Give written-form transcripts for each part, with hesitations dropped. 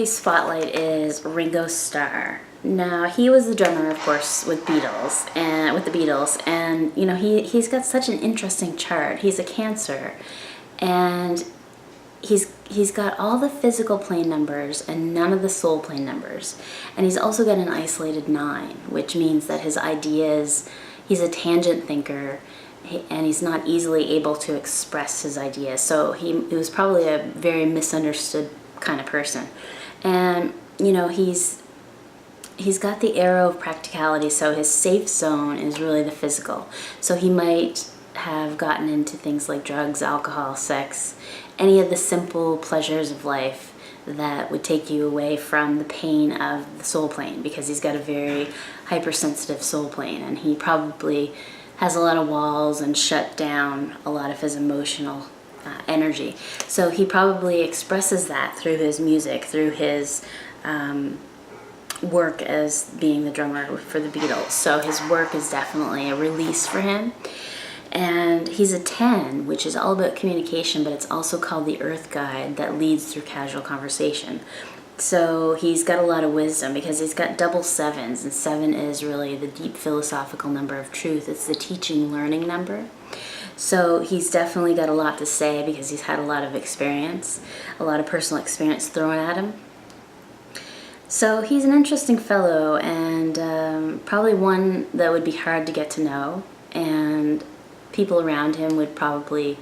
celebrity spotlight is Ringo Starr. Now, he was the drummer, of course, with the Beatles, and you know, he's got such an interesting chart. He's a Cancer, and he's got all the physical plane numbers and none of the soul plane numbers. And he's also got an isolated 9, which means that his ideas, he's a tangent thinker, and he's not easily able to express his ideas. So he was probably a very misunderstood kind of person. And you know, he's got the arrow of practicality, so his safe zone is really the physical. So he might have gotten into things like drugs, alcohol, sex, any of the simple pleasures of life that would take you away from the pain of the soul plane, because he's got a very hypersensitive soul plane, and he probably has a lot of walls and shut down a lot of his emotional energy. So he probably expresses that through his music, through his work as being the drummer for the Beatles. So his work is definitely a release for him. And he's a 10, which is all about communication, but it's also called the Earth Guide that leads through casual conversation. So he's got a lot of wisdom because he's got double 7s, and 7 is really the deep philosophical number of truth. It's the teaching, learning number. So he's definitely got a lot to say because he's had a lot of experience, a lot of personal experience thrown at him. So he's an interesting fellow, and probably one that would be hard to get to know, and people around him would probably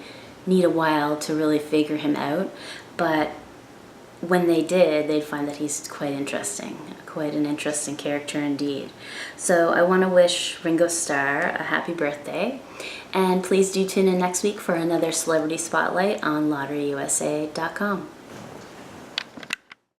need a while to really figure him out, but when they did, they'd find that he's quite interesting, quite an interesting character indeed. So I want to wish Ringo Starr a happy birthday, and please do tune in next week for another Celebrity Spotlight on LotteryUSA.com.